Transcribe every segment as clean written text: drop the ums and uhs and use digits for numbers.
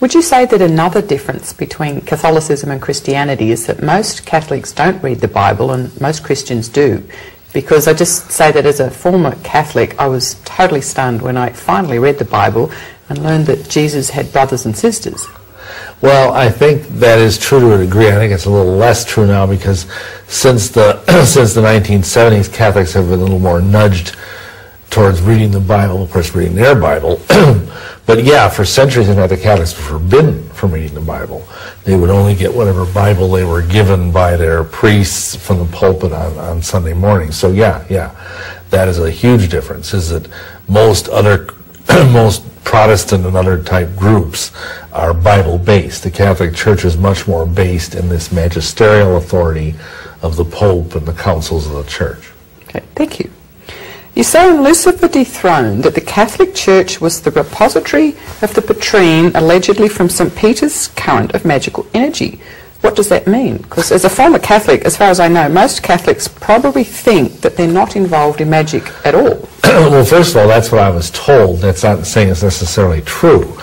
Would you say that another difference between Catholicism and Christianity is that most Catholics don't read the Bible and most Christians do? Because I just say that as a former Catholic, I was totally stunned when I finally read the Bible and learned that Jesus had brothers and sisters. Well, I think that is true to a degree. I think it's a little less true now because since the 1970s, Catholics have been a little more nudged towards reading the Bible, of course, reading their Bible. But yeah, for centuries, in fact, the Catholics were forbidden from reading the Bible. They would only get whatever Bible they were given by their priests from the pulpit on Sunday morning. So yeah, that is a huge difference, is that most Protestant and other type groups are Bible-based. The Catholic Church is much more based in this magisterial authority of the Pope and the councils of the Church. Okay, thank you. You say in Lucifer Dethroned that the Catholic Church was the repository of the patrine allegedly from St. Peter's current of magical energy. What does that mean? Because as a former Catholic, as far as I know, most Catholics probably think that they're not involved in magic at all. Well, first of all, that's what I was told. That's not saying it's necessarily true.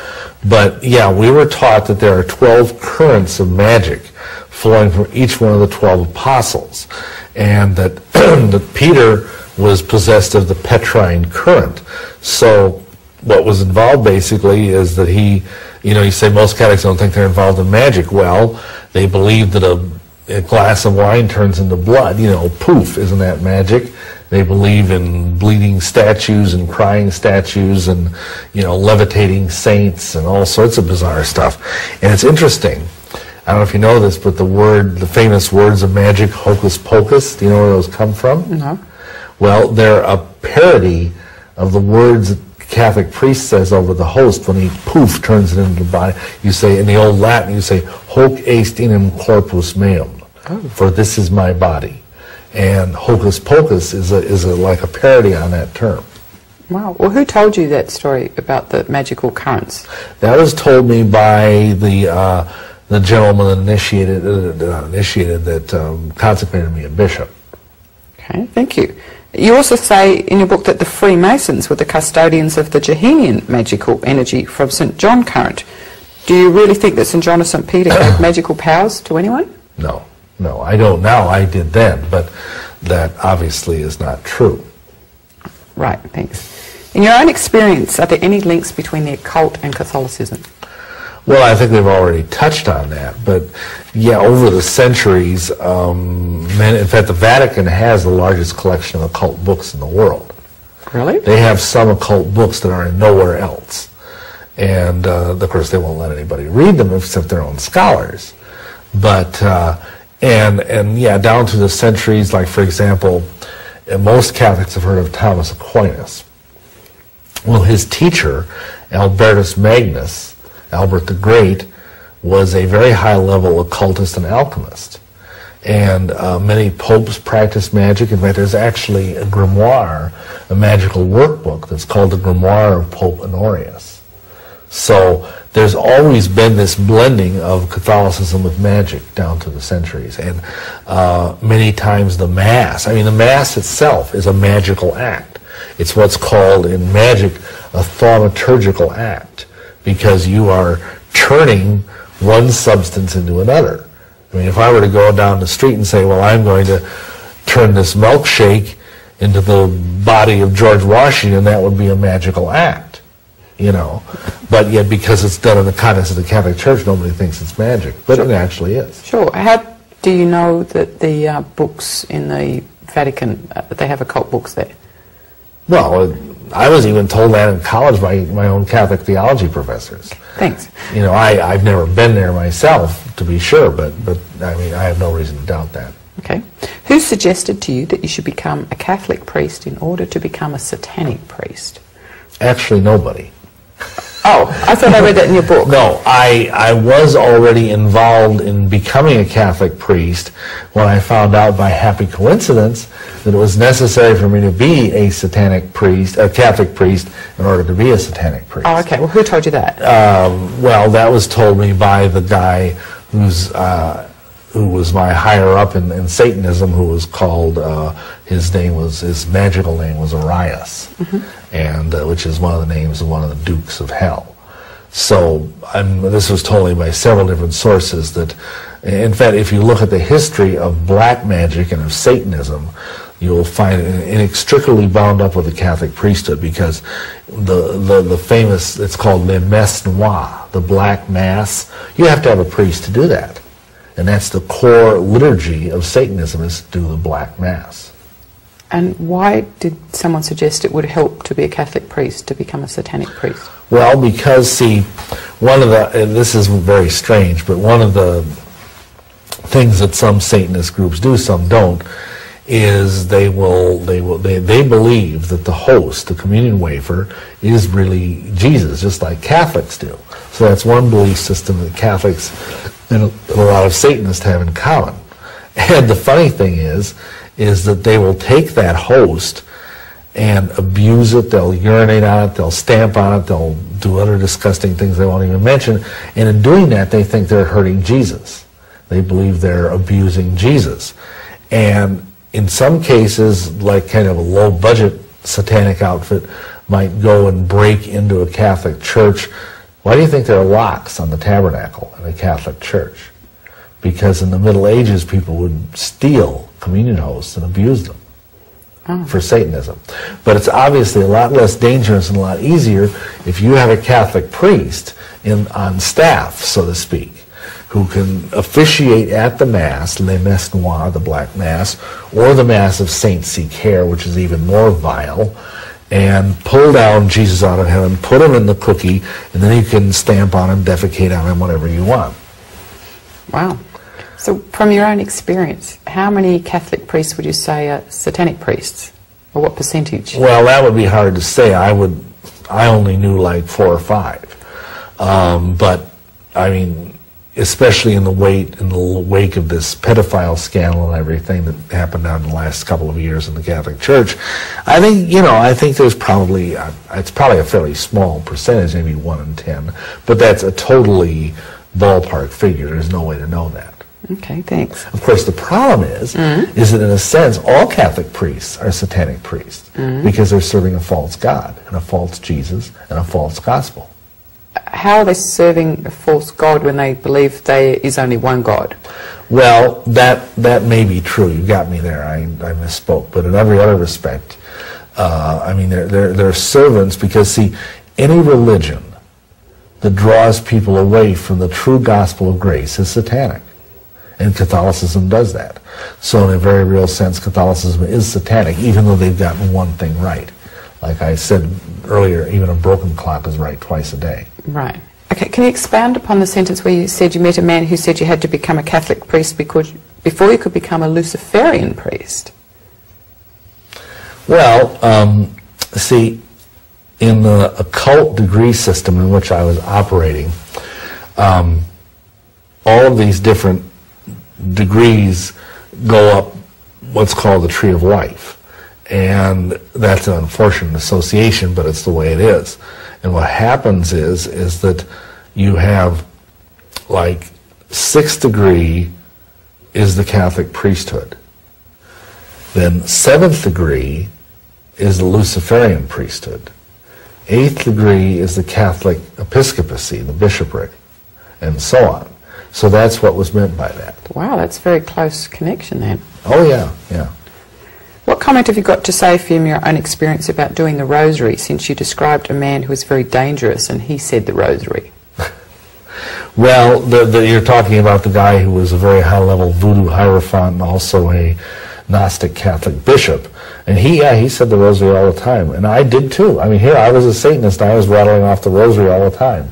But yeah, we were taught that there are 12 currents of magic flowing from each one of the 12 apostles. And that, that Peter was possessed of the Petrine current. So what was involved basically is that he, you say most Catholics don't think they're involved in magic. Well, they believe that a glass of wine turns into blood. Poof, isn't that magic? They believe in bleeding statues and crying statues and, levitating saints and all sorts of bizarre stuff. And it's interesting. I don't know if you know this, but the famous words of magic, hocus pocus, do you know where those come from? No. Well, they're a parody of the words that the Catholic priest says over the host when he, poof, turns it into the body. You say, in the old Latin, you say, hoc est inem corpus meum, for this is my body. And hocus pocus is like a parody on that term. Wow. Well, who told you that story about the magical currents? That was told me by the gentleman that initiated that consecrated me a bishop. Okay, thank you. You also say in your book that the Freemasons were the custodians of the Johannine magical energy from St. John current. Do you really think that St. John or St. Peter gave magical powers to anyone? No, I don't now. I did then, but that obviously is not true. Right, thanks. In your own experience, are there any links between the occult and Catholicism? Well, I think they've already touched on that, but yeah, over the centuries, in fact, the Vatican has the largest collection of occult books in the world. Really? They have some occult books that are nowhere else. And, of course, they won't let anybody read them except their own scholars. But, and yeah, down through the centuries, like, for example, most Catholics have heard of Thomas Aquinas. Well, his teacher, Albertus Magnus, Albert the Great, was a very high-level occultist and alchemist. And many popes practiced magic. In fact, there's actually a grimoire, a magical workbook that's called the Grimoire of Pope Honorius. So there's always been this blending of Catholicism with magic down through the centuries. And many times the Mass, the Mass itself is a magical act. It's what's called in magic a thaumaturgical act, because you are turning one substance into another. If I were to go down the street and say, well, I'm going to turn this milkshake into the body of George Washington, that would be a magical act, But yet, because it's done in the context of the Catholic Church, nobody thinks it's magic, but it actually is. Sure. How do you know that the books in the Vatican, that they have occult books there? Well, I was even told that in college by my own Catholic theology professors. Thanks. I've never been there myself, to be sure, but I have no reason to doubt that. Okay. Who suggested to you that you should become a Catholic priest in order to become a satanic priest? Actually, nobody. Oh, I thought I read that in your book. No, I was already involved in becoming a Catholic priest when I found out by happy coincidence that it was necessary for me to be a satanic priest, a Catholic priest, in order to be a satanic priest. Oh, okay. Well, who told you that? Well, that was told me by the guy who was my higher up in Satanism, who was called, his magical name was Arius, and which is one of the names of one of the dukes of hell. So this was told me by several different sources that, in fact, if you look at the history of black magic and of Satanism, you'll find it inextricably bound up with the Catholic priesthood, because the famous, it's called le mesma, the black mass, you have to have a priest to do that. And that's the core liturgy of Satanism, is to do the black mass. And why did someone suggest it would help to be a Catholic priest, to become a satanic priest? Well, because, see, one of the, and this is very strange, but one of the things that some Satanist groups do, some don't, is they believe that the host, the communion wafer, is really Jesus, just like Catholics do. So that's one belief system that Catholics and a lot of Satanists have in common. And the funny thing is that they will take that host and abuse it, they'll urinate on it, they'll stamp on it, they'll do other disgusting things they won't even mention, and in doing that they think they're hurting Jesus. They believe they're abusing Jesus. And in some cases, like kind of a low-budget satanic outfit might go and break into a Catholic church. Why do you think there are locks on the tabernacle in a Catholic church? Because in the Middle Ages, people would steal communion hosts and abuse them for Satanism. But it's obviously a lot less dangerous and a lot easier if you have a Catholic priest on staff, so to speak, who can officiate at the Mass, le mesma, the black Mass, or the Mass of Saint Seek Hair, which is even more vile, and pull down Jesus out of heaven, put him in the cookie, and then you can stamp on him, defecate on him, whatever you want. Wow. So from your own experience, how many Catholic priests would you say are satanic priests? Or what percentage? Well, that would be hard to say. I only knew like 4 or 5. But, I mean, especially in the wake of this pedophile scandal and everything that happened down in the last couple of years in the Catholic Church, I think there's probably, it's probably a fairly small percentage, maybe 1 in 10, but that's a totally ballpark figure. There's no way to know that. Okay, thanks. Of course, the problem is that in a sense, all Catholic priests are satanic priests because they're serving a false God and a false Jesus and a false gospel. How are they serving a false God when they believe there is only one God? Well, that may be true. You got me there. I misspoke. But in every other respect, I mean, they're servants because, see, any religion that draws people away from the true gospel of grace is satanic. And Catholicism does that. So in a very real sense, Catholicism is satanic, even though they've gotten one thing right. Like I said earlier, even a broken clock is right twice a day. Right. Okay, can you expand upon the sentence where you said you met a man who said you had to become a Catholic priest before you could become a Luciferian priest? Well, see, in the occult degree system in which I was operating, all of these different degrees go up what's called the tree of life. And that's an unfortunate association, but it's the way it is. And what happens is that you have, like, 6th degree is the Catholic priesthood. Then 7th degree is the Luciferian priesthood. 8th degree is the Catholic episcopacy, the bishopric, and so on. So that's what was meant by that. Wow, that's a very close connection then. Oh, yeah, yeah. What comment have you got to say from your own experience about doing the rosary, since you described a man who was very dangerous and he said the rosary? Well, you're talking about the guy who was a very high-level voodoo hierophant and also a Gnostic Catholic bishop. And he said the rosary all the time. And I did too. I mean, here I was a Satanist. I was rattling off the rosary all the time.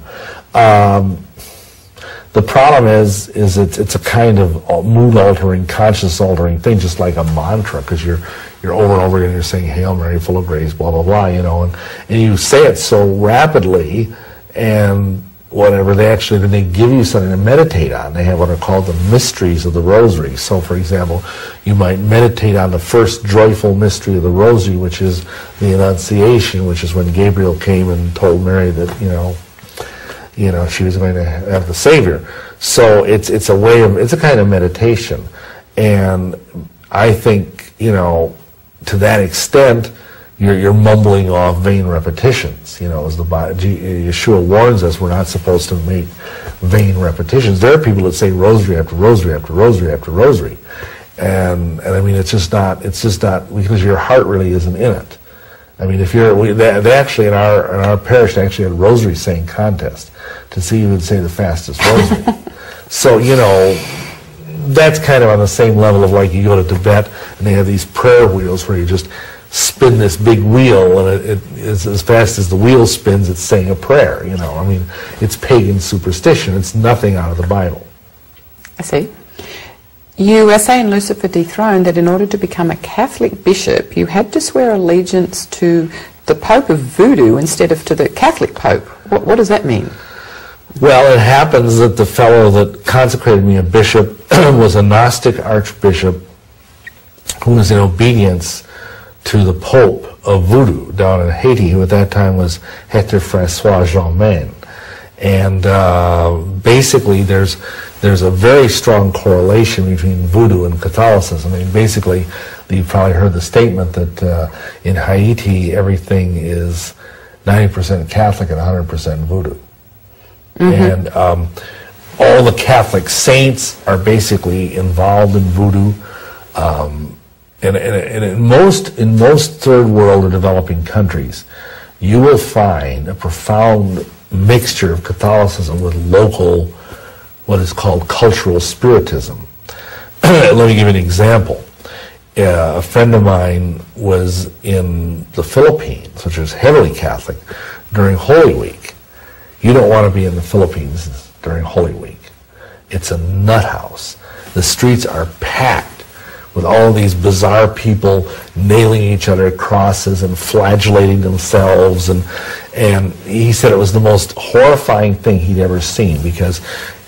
The problem is it's a kind of mood-altering, conscious-altering thing, just like a mantra, because you're over and over again, you're saying, Hail Mary, full of grace, blah, blah, blah, you know, and you say it so rapidly, and whatever, then they give you something to meditate on. They have what are called the mysteries of the rosary. So, for example, you might meditate on the first joyful mystery of the rosary, which is the Annunciation, which is when Gabriel came and told Mary that, you know, she was going to have the Savior. So it's a kind of meditation. And I think, to that extent, you're mumbling off vain repetitions. You know, as Yeshua warns us, we're not supposed to make vain repetitions. There are people that say rosary after rosary after rosary after rosary, and I mean, it's just not because your heart really isn't in it. I mean, if they actually in our parish, they actually had a rosary saying contest to see who would say the fastest rosary. So, you know, that's kind of on the same level of like you go to Tibet and they have these prayer wheels where you just spin this big wheel, and it is as fast as the wheel spins, it's saying a prayer. You know, I mean, it's pagan superstition. It's nothing out of the Bible. I see. You say in Lucifer Dethroned that in order to become a Catholic bishop, you had to swear allegiance to the Pope of Voodoo instead of to the Catholic Pope. What does that mean? Well, it happens that the fellow that consecrated me a bishop was a Gnostic archbishop who was in obedience to the Pope of Voodoo down in Haiti, who at that time was Hector Francois Germain. And basically there's a very strong correlation between Voodoo and Catholicism. I mean, basically, you've probably heard the statement that in Haiti everything is 90% Catholic and 100% Voodoo. Mm-hmm. And all the Catholic saints are basically involved in Voodoo. And in most third world or developing countries, you will find a profound mixture of Catholicism with local, what is called cultural spiritism. Let me give you an example. A friend of mine was in the Philippines, which is heavily Catholic, during Holy Week. You don't want to be in the Philippines during Holy Week. It's a nut house. The streets are packed with all these bizarre people nailing each other at crosses and flagellating themselves, and he said it was the most horrifying thing he'd ever seen, because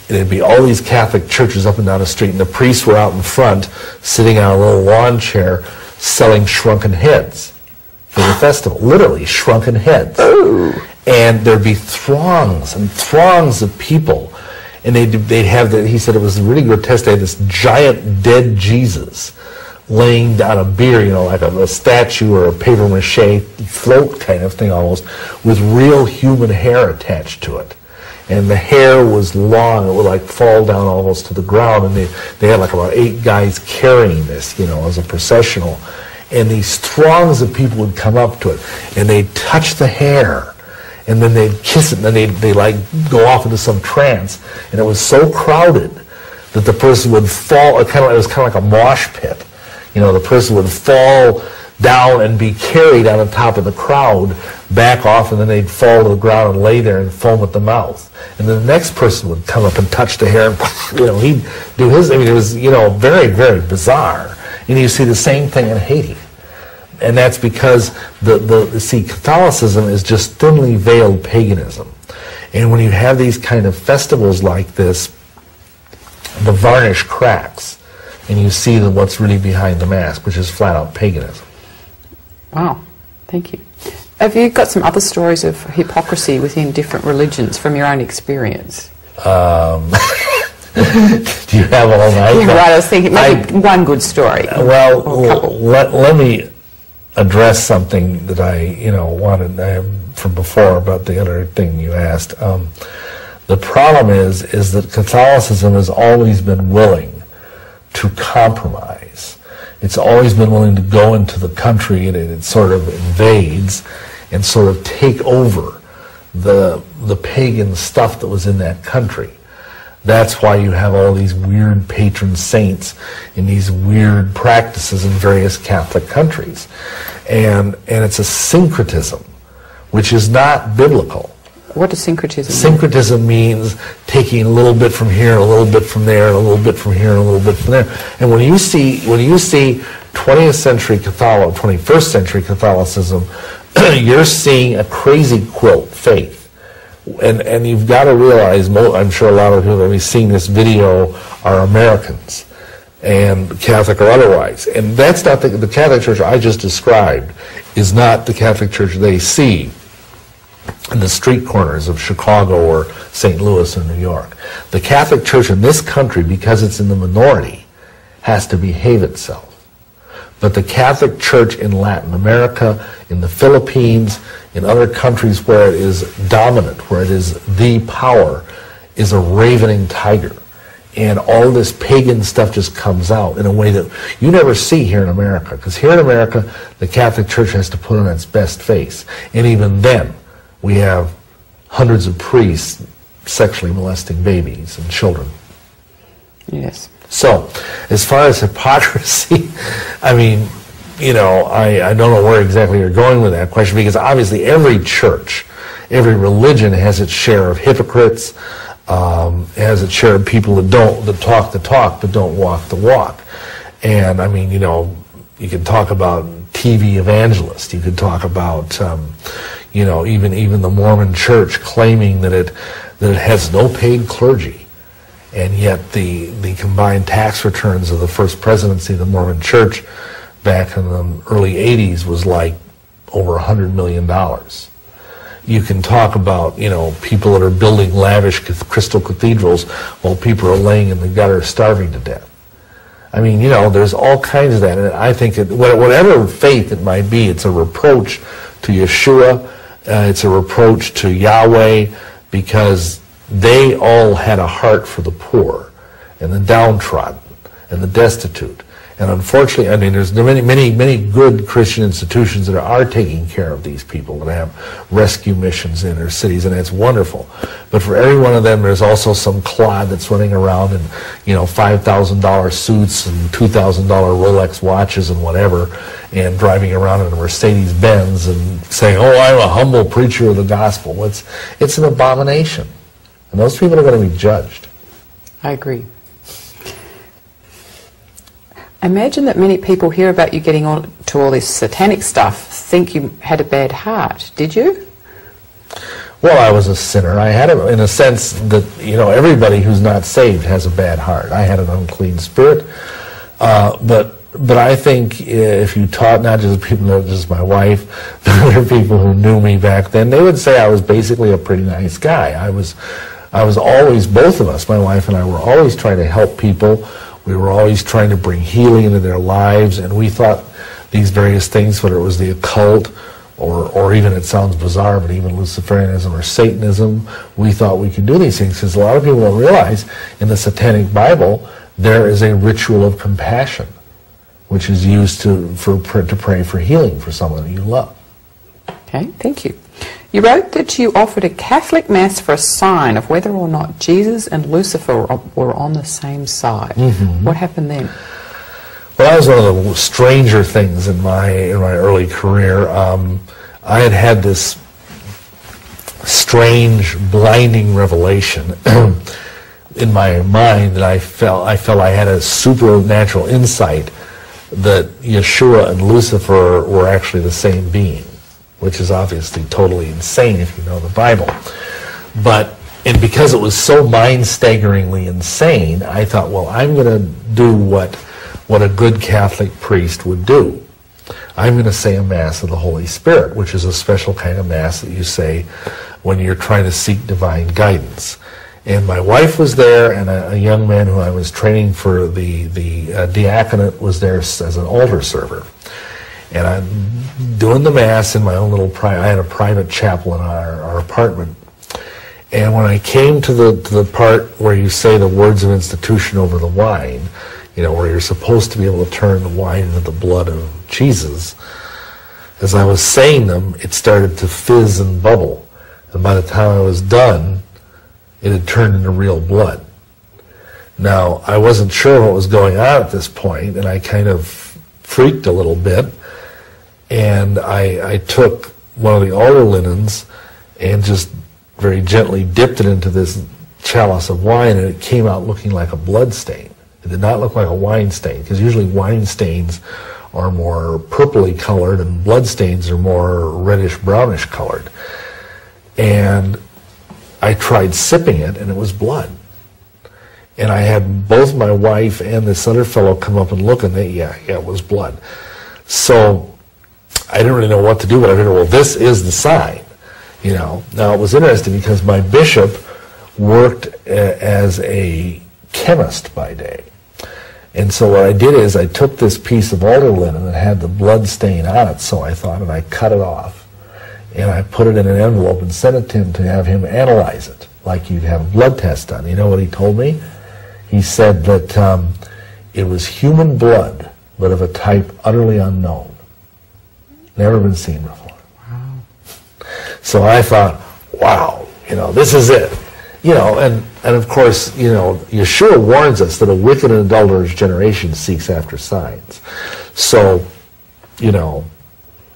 there'd be all these Catholic churches up and down the street, and the priests were out in front sitting on a little lawn chair selling shrunken heads for the festival. Literally shrunken heads. Ooh. And there'd be throngs and throngs of people, and they'd have he said it was really grotesque. They had this giant dead Jesus laying down a bier, you know, like a statue or a papier-mâché float kind of thing almost, with real human hair attached to it. And the hair was long, it would like fall down almost to the ground, and they had like about 8 guys carrying this, you know, as a processional. And these throngs of people would come up to it, and they'd touch the hair, and then they'd kiss it, and then they'd like go off into some trance. And it was so crowded that the person would fall, it was kind of like a mosh pit. You know, the person would fall down and be carried on the top of the crowd, back off, and then they'd fall to the ground and lay there and foam at the mouth. And then the next person would come up and touch the hair, and, you know, he'd do his, I mean, it was, you know, very, very bizarre. And you see the same thing in Haiti. And that's because see, Catholicism is just thinly veiled paganism. And when you have these kind of festivals like this, the varnish cracks, and you see what's really behind the mask, which is flat out paganism. Wow, thank you. Have you got some other stories of hypocrisy within different religions from your own experience? Do you have all night? Yeah, right, I was thinking maybe one good story. Well, let me address something that I, you know, wanted from before about the other thing you asked. The problem is that Catholicism has always been willing to compromise. It's always been willing to go into the country, and it sort of invades and sort of take over the pagan stuff that was in that country. That's why you have all these weird patron saints and these weird practices in various Catholic countries. And it's a syncretism, which is not biblical. What does syncretism mean? Syncretism means taking a little bit from here, and a little bit from there, and a little bit from here, and a little bit from there. And when you see 20th century Catholic, 21st century Catholicism, you're seeing a crazy quilt faith. And you've got to realize, I'm sure a lot of people that have seen this video are Americans, and Catholic or otherwise. And that's not the Catholic Church I just described is not the Catholic Church they see in the street corners of Chicago or St. Louis or New York. The Catholic Church in this country, because it's in the minority, has to behave itself. But the Catholic Church in Latin America, in the Philippines, in other countries where it is dominant, where it is the power, is a ravening tiger. And all this pagan stuff just comes out in a way that you never see here in America. Because here in America, the Catholic Church has to put on its best face. And even then, we have hundreds of priests sexually molesting babies and children. Yes. So, as far as hypocrisy, I mean, you know, I don't know where exactly you're going with that question, because obviously every church, every religion has its share of hypocrites, has its share of people that talk the talk but don't walk the walk. And I mean, you know, you could talk about TV evangelists. You could talk about, you know, even the Mormon Church claiming that it has no paid clergy. And yet the combined tax returns of the first presidency of the Mormon Church back in the early 80s was like over $100 million. You can talk about, you know, people that are building lavish crystal cathedrals while people are laying in the gutter starving to death. I mean, you know, there's all kinds of that. And I think whatever faith it might be, it's a reproach to Yeshua, it's a reproach to Yahweh, because they all had a heart for the poor and the downtrodden and the destitute. And unfortunately, I mean, there's many good Christian institutions that are taking care of these people, that have rescue missions in their cities, and it's wonderful. But for every one of them, there's also some clod that's running around in, you know, $5,000 suits and $2,000 Rolex watches and whatever, and driving around in a Mercedes-Benz and saying, "Oh, I'm a humble preacher of the gospel." It's an abomination, and those people are going to be judged. I agree. Imagine that many people hear about you getting on to all this satanic stuff, think you had a bad heart. Did you? Well, I was a sinner. I had it in a sense that, you know, everybody who's not saved has a bad heart. I had an unclean spirit. But I think if you taught not just people, not just my wife, but other people who knew me back then, they would say I was basically a pretty nice guy. I was always, both of us, my wife and I, were always trying to help people. We were always trying to bring healing into their lives, and we thought these various things, whether it was the occult, or even, it sounds bizarre, but even Luciferianism or Satanism, we thought we could do these things, because a lot of people don't realize in the Satanic Bible there is a ritual of compassion, which is used to pray for healing for someone that you love. Okay, thank you. You wrote that you offered a Catholic Mass for a sign of whether or not Jesus and Lucifer were on the same side. Mm-hmm. What happened then? Well, that was one of the stranger things in my early career. I had this strange, blinding revelation in my mind that I felt I had a supernatural insight that Yeshua and Lucifer were actually the same being, which is obviously totally insane if you know the Bible. And because it was so mind-staggeringly insane, I thought, well, I'm going to do what a good Catholic priest would do. I'm going to say a Mass of the Holy Spirit, which is a special kind of Mass that you say when you're trying to seek divine guidance. And my wife was there, and a young man who I was training for the diaconate was there as an altar server. And I'm doing the Mass in my own little I had a private chapel in our apartment. And when I came to the part where you say the words of institution over the wine, you know, where you're supposed to be able to turn the wine into the blood of Jesus, as I was saying them, it started to fizz and bubble. And by the time I was done, it had turned into real blood. Now, I wasn't sure what was going on at this point, and I kind of freaked a little bit. And I took one of the altar linens and just very gently dipped it into this chalice of wine, and it came out looking like a blood stain. It did not look like a wine stain, because usually wine stains are more purpley colored and blood stains are more reddish brownish colored. And I tried sipping it, and it was blood. And I had both my wife and this other fellow come up and look, and yeah, it was blood. So I didn't really know what to do, but I figured, well, this is the sign, you know. Now, it was interesting because my bishop worked as a chemist by day, And so what I did is I took this piece of altar linen that had the blood stain on it, so I thought, and I cut it off. And I put it in an envelope and sent it to him to have him analyze it, like you'd have a blood test done. You know what he told me? He said that it was human blood, but of a type utterly unknown. Never been seen before. Wow. So I thought, wow, you know, this is it. You know, and of course, you know, Yeshua warns us that a wicked and adulterous generation seeks after signs. So, you know,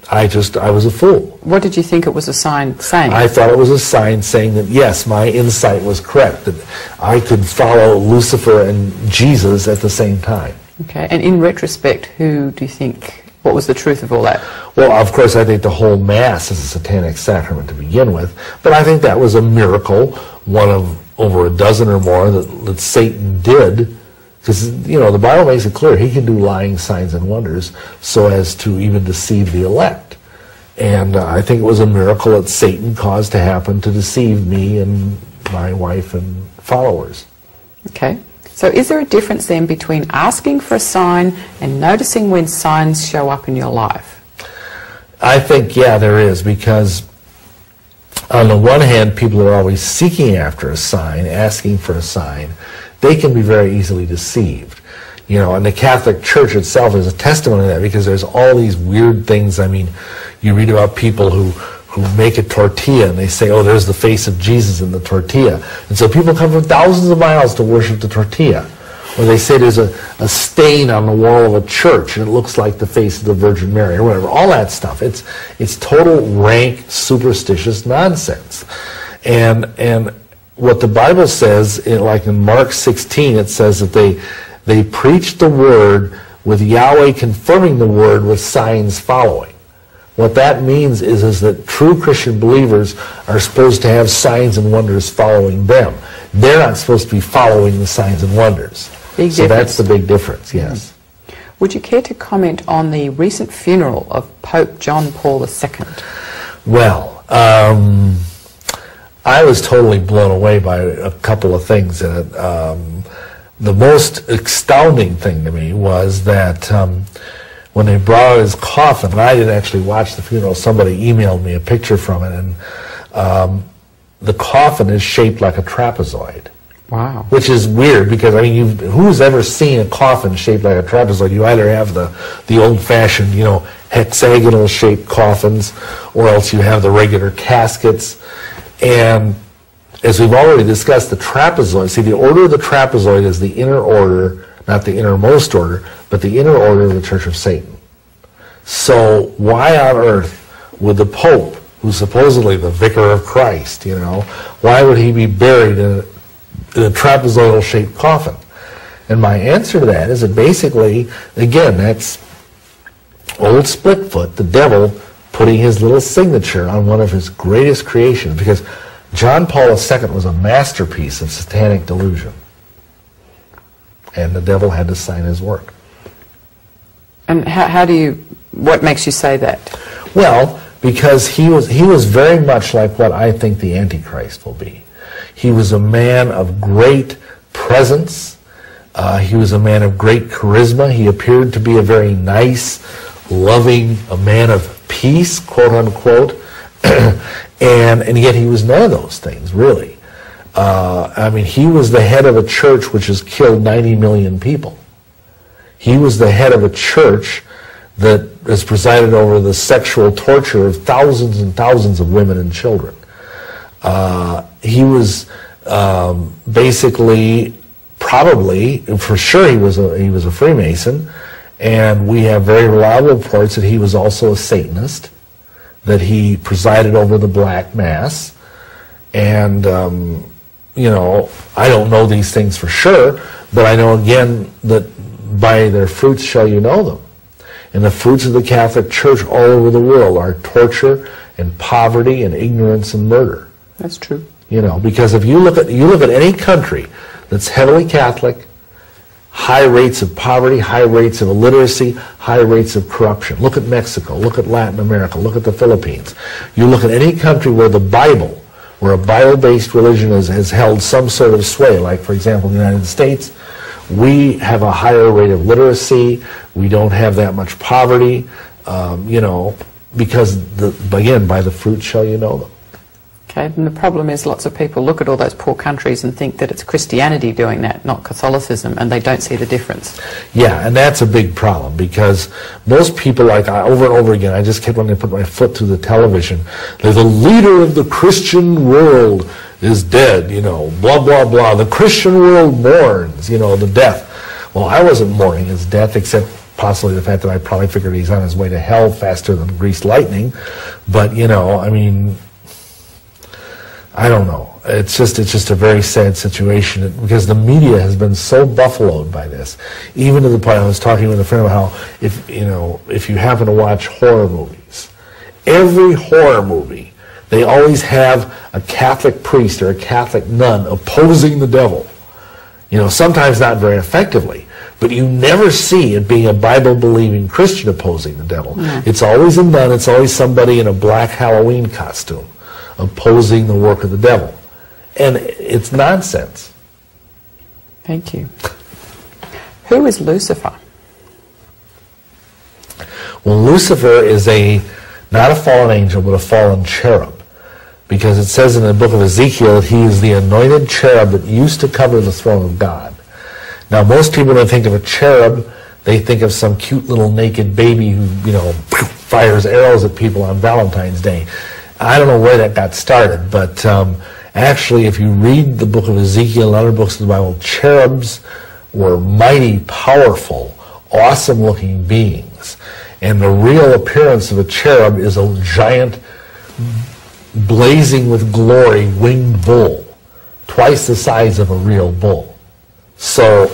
I was a fool. What did you think it was a sign saying? I thought it was a sign saying that, yes, my insight was correct, that I could follow Lucifer and Jesus at the same time. Okay, and in retrospect, who do you think, what was the truth of all that? Well, of course, I think the whole Mass is a satanic sacrament to begin with, but I think that was a miracle, one of over a dozen or more that Satan did, because, you know, the Bible makes it clear he can do lying signs and wonders so as to even deceive the elect. And I think it was a miracle that Satan caused to happen to deceive me and my wife and followers. Okay. So is there a difference then between asking for a sign and noticing when signs show up in your life? I think, yeah, there is, because on the one hand, people are always seeking after a sign, asking for a sign. They can be very easily deceived. You know, and the Catholic Church itself is a testimony to that, because there's all these weird things. I mean, you read about people who make a tortilla and they say, oh, there's the face of Jesus in the tortilla. And so people come from thousands of miles to worship the tortilla. Or they say there's a stain on the wall of a church and it looks like the face of the Virgin Mary, or whatever. All that stuff. It's total rank, superstitious nonsense. And what the Bible says, like in Mark 16, it says that they preached the word with Yahweh confirming the word with signs following. What that means is that true Christian believers are supposed to have signs and wonders following them. They're not supposed to be following the signs and wonders. Big so difference. That's the big difference, yes. Would you care to comment on the recent funeral of Pope John Paul II? Well, I was totally blown away by a couple of things in it. The most astounding thing to me was that when they brought out his coffin, and I didn't actually watch the funeral, somebody emailed me a picture from it, and the coffin is shaped like a trapezoid. Wow. Which is weird, because, I mean, who's ever seen a coffin shaped like a trapezoid? You either have the old-fashioned, you know, hexagonal-shaped coffins, or else you have the regular caskets. And as we've already discussed, the trapezoid, see, the order of the trapezoid is the inner order, not the innermost order, but the inner order of the Church of Satan. So why on earth would the Pope, who's supposedly the vicar of Christ, you know, why would he be buried in a trapezoidal-shaped coffin? And my answer to that is that basically, again, that's old Splitfoot, the devil, putting his little signature on one of his greatest creations, because John Paul II was a masterpiece of satanic delusion. And the devil had to sign his work. And what makes you say that? Well, because he was very much like what I think the Antichrist will be. He was a man of great presence. He was a man of great charisma. He appeared to be a very nice, loving, a man of peace, quote unquote, and yet he was none of those things, really. I mean, he was the head of a church which has killed 90 million people. He was the head of a church that has presided over the sexual torture of thousands and thousands of women and children. He was basically, probably, for sure, he was a Freemason, and we have very reliable reports that he was also a Satanist, that he presided over the Black Mass, and you know, I don't know these things for sure, but I know again that by their fruits shall you know them. And the fruits of the Catholic Church all over the world are torture and poverty and ignorance and murder. That's true. You know, because if you look at any country that's heavily Catholic, high rates of poverty, high rates of illiteracy, high rates of corruption. Look at Mexico, look at Latin America, look at the Philippines. You look at any country where the Bible, where a Bible-based religion has held some sort of sway, like, for example, the United States, we have a higher rate of literacy. We don't have that much poverty, you know, because, again, by the fruit shall you know them. Okay, and the problem is lots of people look at all those poor countries and think that it's Christianity doing that, not Catholicism, and they don't see the difference. Yeah, and that's a big problem, because most people, like over and over again, I just kept wanting to put my foot through the television. They're the leader of the Christian world is dead, you know, blah, blah, blah. The Christian world mourns, you know, the death. Well, I wasn't mourning his death, except possibly the fact that I probably figured he's on his way to hell faster than greased lightning. But, you know, I mean, I don't know. It's just a very sad situation, because the media has been so buffaloed by this. Even to the point, I was talking with a friend about how if you happen to watch horror movies, every horror movie, they always have a Catholic priest or a Catholic nun opposing the devil. You know, sometimes not very effectively, but you never see it being a Bible-believing Christian opposing the devil. Mm. It's always a nun, it's always somebody in a black Halloween costume opposing the work of the devil. And it's nonsense. Thank you. Who is Lucifer? Well, Lucifer is not a fallen angel, but a fallen cherub. Because it says in the book of Ezekiel that he is the anointed cherub that used to cover the throne of God. Now, most people, when they think of a cherub, they think of some cute little naked baby who, you know, fires arrows at people on Valentine's Day. I don't know where that got started, but actually, if you read the book of Ezekiel and other books of the Bible, cherubs were mighty, powerful, awesome-looking beings. And the real appearance of a cherub is a giant, blazing with glory, winged bull, twice the size of a real bull. So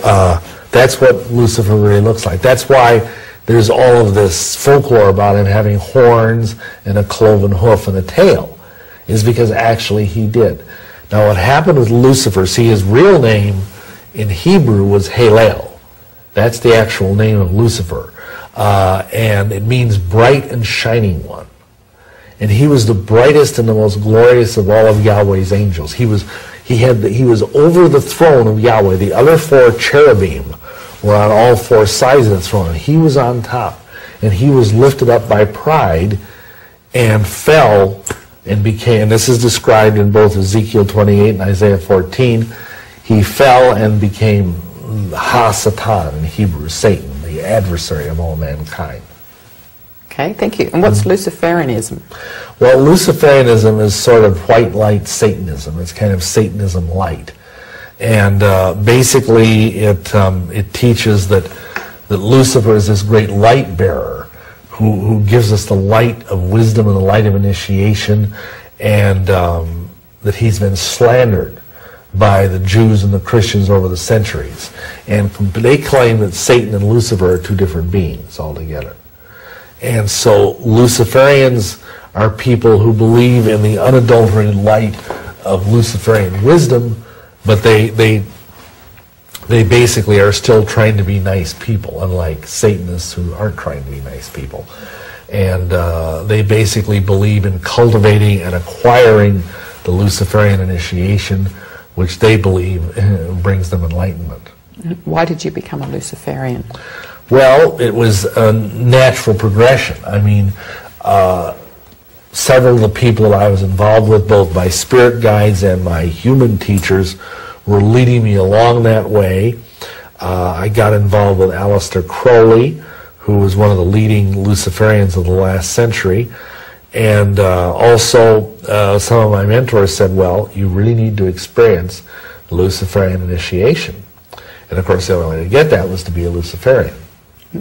that's what Lucifer really looks like. That's why there's all of this folklore about him having horns and a cloven hoof and a tail, is because actually he did. Now what happened with Lucifer, see, his real name in Hebrew was Halel. That's the actual name of Lucifer. And it means bright and shining one. And he was the brightest and the most glorious of all of Yahweh's angels. He was over the throne of Yahweh. The other four cherubim were on all four sides of the throne, and he was on top. And he was lifted up by pride and fell and became, and this is described in both Ezekiel 28 and Isaiah 14, he fell and became Ha-Satan in Hebrew, Satan, the adversary of all mankind. Okay, thank you. And what's Luciferianism? Well, Luciferianism is sort of white light Satanism. It's kind of Satanism light. And basically it teaches that Lucifer is this great light bearer who gives us the light of wisdom and the light of initiation, and that he's been slandered by the Jews and the Christians over the centuries. And they claim that Satan and Lucifer are two different beings altogether. And so Luciferians are people who believe in the unadulterated light of Luciferian wisdom, but they basically are still trying to be nice people, unlike Satanists who aren't trying to be nice people. And they basically believe in cultivating and acquiring the Luciferian initiation, which they believe brings them enlightenment. Why did you become a Luciferian? Well, it was a natural progression. I mean, several of the people that I was involved with, both my spirit guides and my human teachers, were leading me along that way. I got involved with Aleister Crowley, who was one of the leading Luciferians of the last century. And also, some of my mentors said, well, you really need to experience Luciferian initiation. And of course, the only way to get that was to be a Luciferian.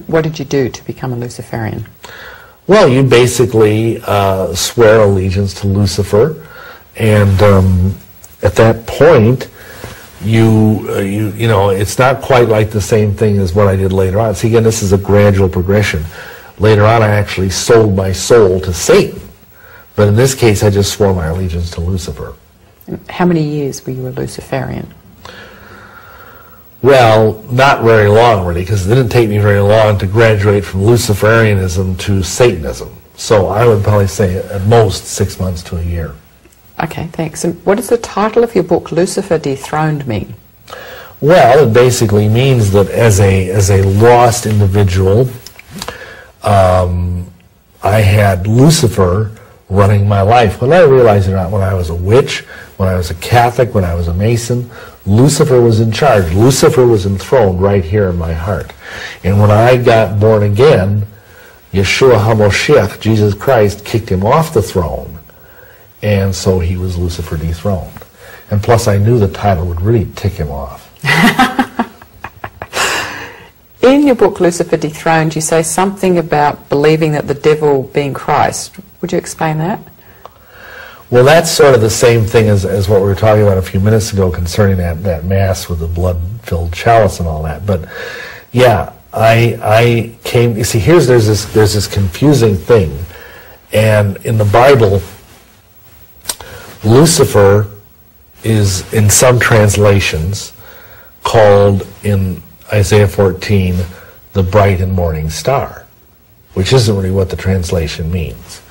What did you do to become a Luciferian? Well, you basically swear allegiance to Lucifer, and at that point, you know, it's not quite like the same thing as what I did later on. See, again, this is a gradual progression. Later on, I actually sold my soul to Satan, but in this case, I just swore my allegiance to Lucifer. How many years were you a Luciferian? Well, not very long, really, because it didn't take me very long to graduate from Luciferianism to Satanism. So I would probably say at most 6 months to a year. Okay, thanks. And what does the title of your book, Lucifer Dethroned, mean? Well, it basically means that as a lost individual, I had Lucifer running my life. Whether I realized it or not, when I was a witch, when I was a Catholic, when I was a Mason, Lucifer was in charge. Lucifer was enthroned right here in my heart. And when I got born again, Yeshua HaMoshiach, Jesus Christ, kicked him off the throne, and so he was Lucifer dethroned. And plus I knew the title would really tick him off. In your book, Lucifer Dethroned, you say something about believing that the devil being Christ. Would you explain that? Well, that's sort of the same thing as what we were talking about a few minutes ago concerning that Mass with the blood-filled chalice and all that. But, yeah, I came, you see, there's this confusing thing. And in the Bible, Lucifer is, in some translations, called in Isaiah 14, the bright and morning star, which isn't really what the translation means.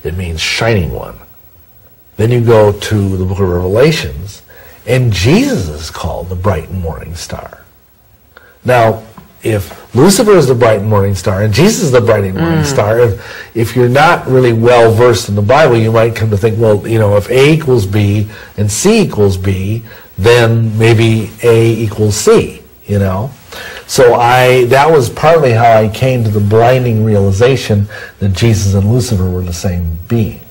It means shining one. Then you go to the book of Revelations, and Jesus is called the bright and morning star. Now, if Lucifer is the bright and morning star, and Jesus is the bright and morning star, if you're not really well versed in the Bible, you might come to think, well, you know, if A equals B and C equals B, then maybe A equals C. You know, so that was partly how I came to the blinding realization that Jesus and Lucifer were the same being.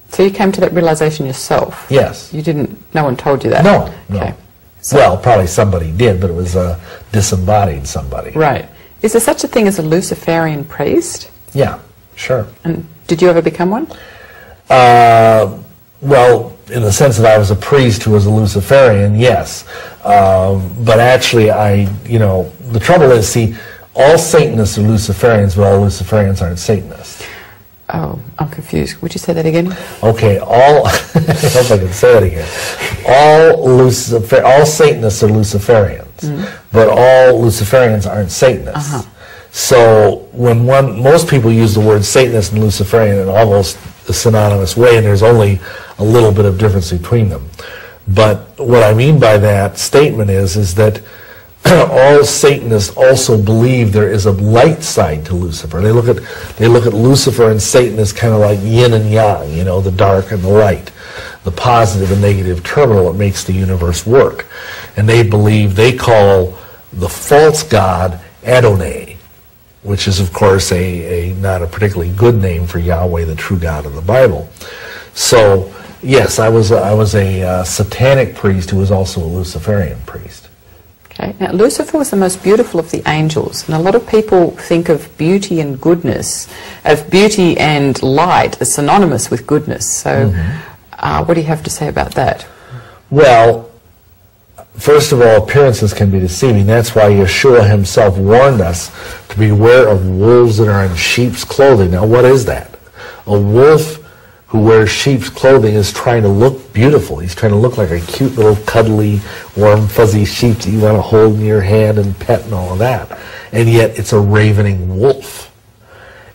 So you came to that realization yourself? Yes. You didn't, no one told you that? No, no. Okay. So, well, probably somebody did, but it was a disembodied somebody. Right. Is there such a thing as a Luciferian priest? Yeah, sure. And did you ever become one? Well, in the sense that I was a priest who was a Luciferian, yes. But actually, the trouble is, see, all Satanists are Luciferians, but all Luciferians aren't Satanists. Oh, I'm confused. Would you say that again? Okay, I hope I can say it again. All Satanists are Luciferians, but all Luciferians aren't Satanists. So when most people use the word Satanist and Luciferian in almost a synonymous way, and there's only a little bit of difference between them. But what I mean by that statement is that all Satanists also believe there is a light side to Lucifer. They look at Lucifer and Satan as kind of like yin and yang, you know, the dark and the light, the positive and negative terminal that makes the universe work. And they call the false god Adonai, which is of course not a particularly good name for Yahweh, the true God of the Bible. So yes, I was a satanic priest who was also a Luciferian priest. Okay. Now, Lucifer was the most beautiful of the angels, and a lot of people think of beauty and goodness, of beauty and light as synonymous with goodness. So what do you have to say about that? Well, first of all, appearances can be deceiving. That's why Yeshua himself warned us to beware of wolves that are in sheep's clothing. Now, what is that? A wolf who wears sheep's clothing is trying to look beautiful. He's trying to look like a cute little cuddly, warm, fuzzy sheep that you want to hold in your hand and pet and all of that. And yet it's a ravening wolf.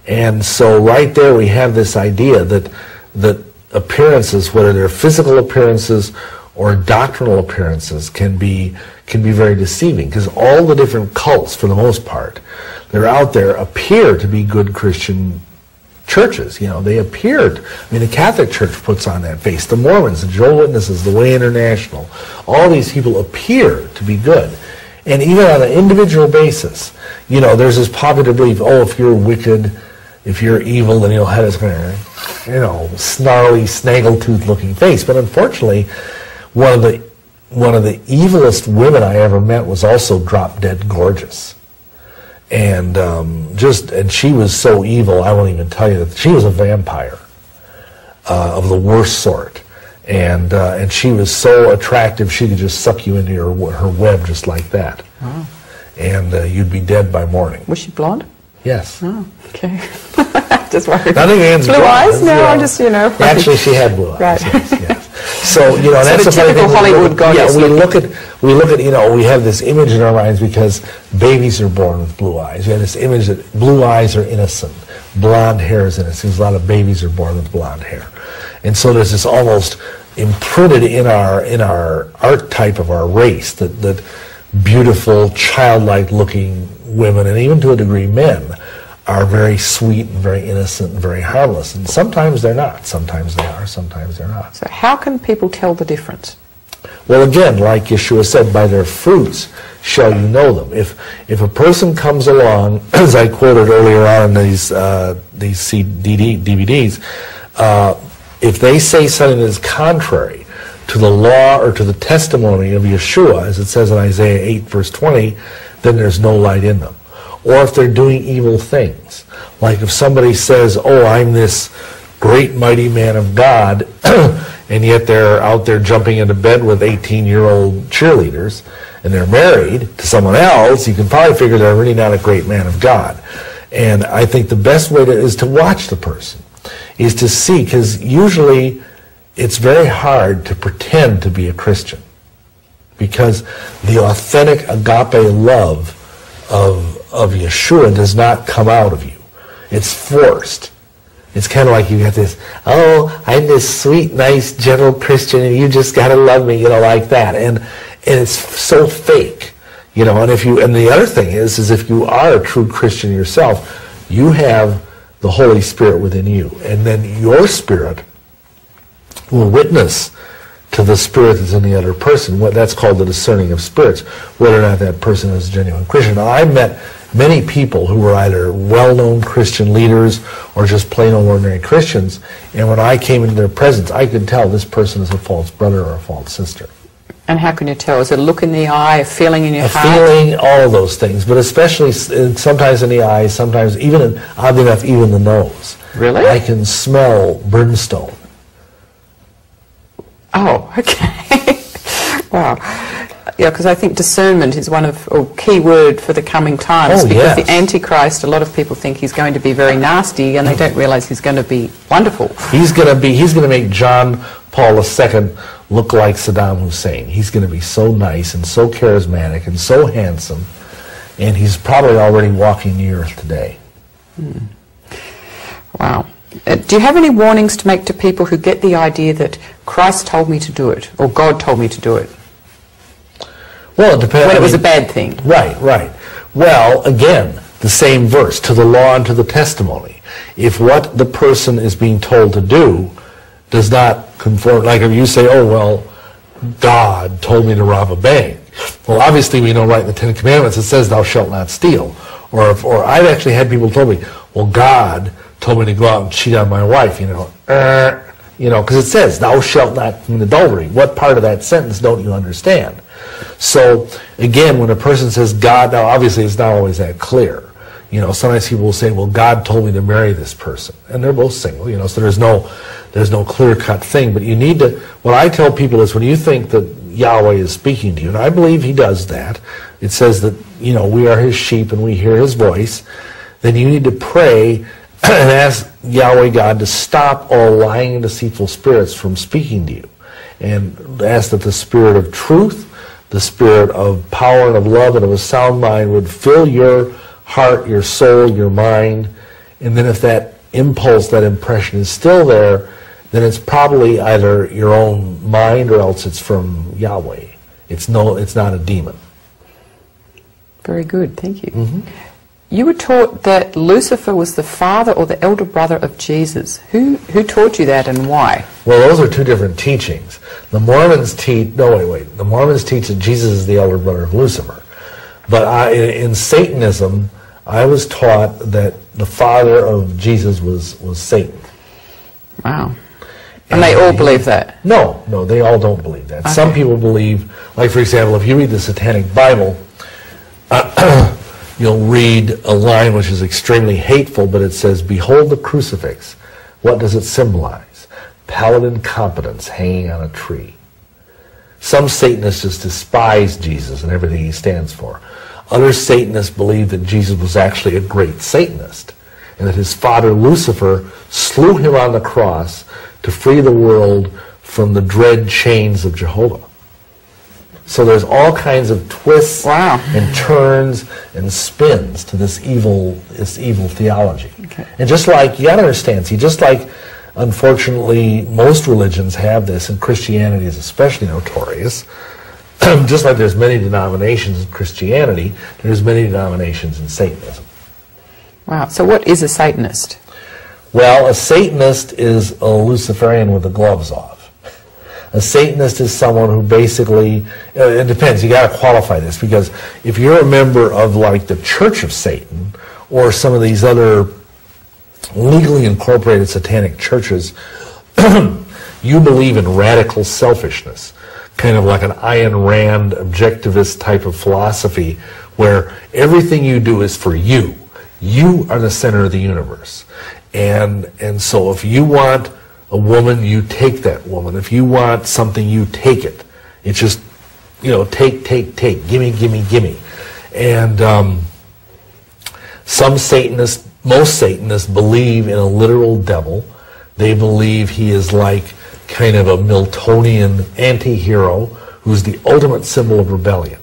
And so right there we have this idea that appearances, whether they're physical appearances or doctrinal appearances, can be very deceiving, because all the different cults, for the most part, that are out there appear to be good Christian churches. You know, they appeared. I mean, the Catholic Church puts on that face. The Mormons, the Jehovah's Witnesses, the Way International, all these people appear to be good. And even on an individual basis, you know, there's this popular belief, oh, if you're wicked, if you're evil, then you'll have this kind of, you know, snarly, snaggletooth looking face. But unfortunately, one of the evilest women I ever met was also drop dead gorgeous. And and she was so evil, I won't even tell you that she was a vampire of the worst sort. And she was so attractive, she could just suck you into her web just like that. Wow. And you'd be dead by morning. Was she blonde? Yes. Oh, okay. Just worried. Nothing against blue eyes? No, I'm just, you know. Actually, she had blue eyes. Right. Yes. So, you know, so that's the typical Hollywood goddess. Yeah, we look at, you know, we have this image in our minds because babies are born with blue eyes. We have this image that blue eyes are innocent, blonde hair is innocent. A lot of babies are born with blonde hair. And so there's this almost imprinted in our archetype of our race, that beautiful, childlike looking women, and even to a degree men, are very sweet and very innocent and very harmless. And sometimes they're not. Sometimes they are, sometimes they're not. So how can people tell the difference? Well, again, like Yeshua said, by their fruits shall you know them. If a person comes along, as I quoted earlier on in these DVDs, if they say something that is contrary to the law or to the testimony of Yeshua, as it says in Isaiah 8, verse 20, then there's no light in them. Or if they're doing evil things, like if somebody says, oh, I'm this great mighty man of God, and yet they're out there jumping into bed with 18-year-old cheerleaders, and they're married to someone else, you can probably figure they're really not a great man of God. And I think the best way is to watch the person, is to see, because usually it's very hard to pretend to be a Christian, because the authentic agape love of Yeshua does not come out of you. It's forced. It's kind of like you got this, oh, I'm this sweet, nice, gentle Christian, and you just got to love me, like that. And it's so fake, And the other thing is if you are a true Christian yourself, you have the Holy Spirit within you, and then your spirit will witness to the spirit that's in the other person. That's called the discerning of spirits, whether or not that person is a genuine Christian. Now, I met many people who were either well-known Christian leaders or just plain old ordinary Christians, and when I came into their presence, I could tell this person is a false brother or a false sister. And how can you tell? Is it a look in the eye, a feeling in your heart? A feeling, all of those things, but especially sometimes in the eyes, sometimes even, oddly enough, even the nose. Really? I can smell brimstone. Oh, okay. Wow. Yeah, because I think discernment is a key word for the coming times. Oh, because yes. the Antichrist, a lot of people think he's going to be very nasty, and they don't realize he's going to be wonderful. He's going to make John Paul II look like Saddam Hussein. He's going to be so nice and so charismatic and so handsome, and he's probably already walking the earth today. Wow. Do you have any warnings to make to people who get the idea that Christ told me to do it, or God told me to do it? Well, it depends. When it was a bad thing. Right, right. Well, again, the same verse, to the law and to the testimony. If what the person is being told to do does not conform, like if you say, oh, well, God told me to rob a bank. Well, obviously we know right in the Ten Commandments it says thou shalt not steal. Or I've actually had people tell me, well, God told me to go out and cheat on my wife, because it says thou shalt not commit adultery. What part of that sentence don't you understand? So, again, when a person says God, now obviously it's not always that clear. Sometimes people will say, well, God told me to marry this person. And they're both single, so there's no clear-cut thing. But you need to, what I tell people is when you think that Yahweh is speaking to you, and I believe he does that, it says that, we are his sheep and we hear his voice, then you need to pray and ask Yahweh God to stop all lying and deceitful spirits from speaking to you. And ask that the spirit of truth, the spirit of power and of love and of a sound mind would fill your heart, your soul, your mind. And then if that impulse, that impression is still there, then it's probably either your own mind or else it's from Yahweh. It's not a demon. Very good, thank you. Mm-hmm. You were taught that Lucifer was the father or the elder brother of Jesus. Who taught you that and why? Well, those are two different teachings. The Mormons teach, the Mormons teach that Jesus is the elder brother of Lucifer. But in Satanism, I was taught that the father of Jesus was Satan. Wow. And they all believe that? No, they all don't believe that. Okay. Some people believe, like for example, if you read the Satanic Bible, you'll read a line which is extremely hateful, but it says, behold the crucifix. What does it symbolize? Paladin competence hanging on a tree. Some Satanists just despise Jesus and everything he stands for. Other Satanists believe that Jesus was actually a great Satanist, and that his father Lucifer slew him on the cross to free the world from the dread chains of Jehovah. So there's all kinds of twists and turns and spins to this evil theology. Okay. And just like, you got to understand, just like unfortunately, most religions have this, and Christianity is especially notorious. Just like there's many denominations in Christianity, there's many denominations in Satanism. Wow. So what is a Satanist? Well, a Satanist is a Luciferian with the gloves off. A Satanist is someone who basically, it depends, you got to qualify this, because if you're a member of like the Church of Satan or some of these other legally incorporated satanic churches, you believe in radical selfishness, kind of like an Ayn Rand objectivist type of philosophy where everything you do is for you. You are the center of the universe. And so if you want a woman, you take that woman. If you want something, you take it. It's just, you know, take, gimme, gimme, gimme. And some Satanists, most Satanists believe in a literal devil. They believe he is like kind of a Miltonian anti-hero who's the ultimate symbol of rebellion.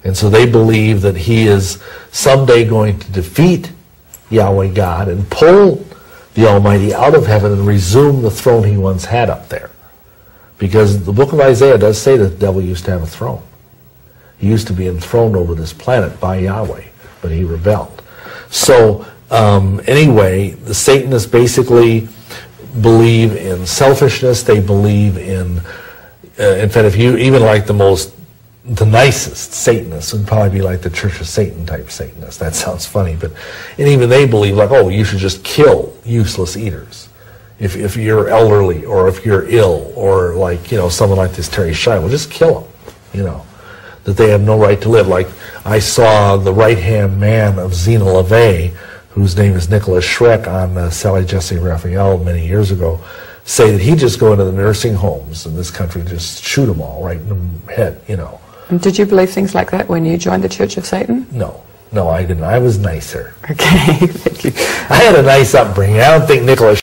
And so they believe that he is someday going to defeat Yahweh God and pull the Almighty out of heaven and resume the throne he once had up there. Because the book of Isaiah does say that the devil used to have a throne. He used to be enthroned over this planet by Yahweh, but he rebelled. So anyway, the Satanists basically believe in selfishness. They believe in fact, if you even like the nicest Satanists would probably be like the Church of Satan type Satanists. That sounds funny, but and even they believe like, oh, you should just kill useless eaters if you're elderly or if you're ill or like, you know, someone like this Terry Shiloh, just kill them, you know, that they have no right to live. Like I saw the right-hand man of Zena LaVey, whose name is Nicholas Schreck on Sally Jesse Raphael many years ago, say that he'd just go into the nursing homes in this country and just shoot them all right in the head, you know. And did you believe things like that when you joined the Church of Satan? No, I didn't. I was nicer. Okay, thank you. I had a nice upbringing. I don't think Nicholas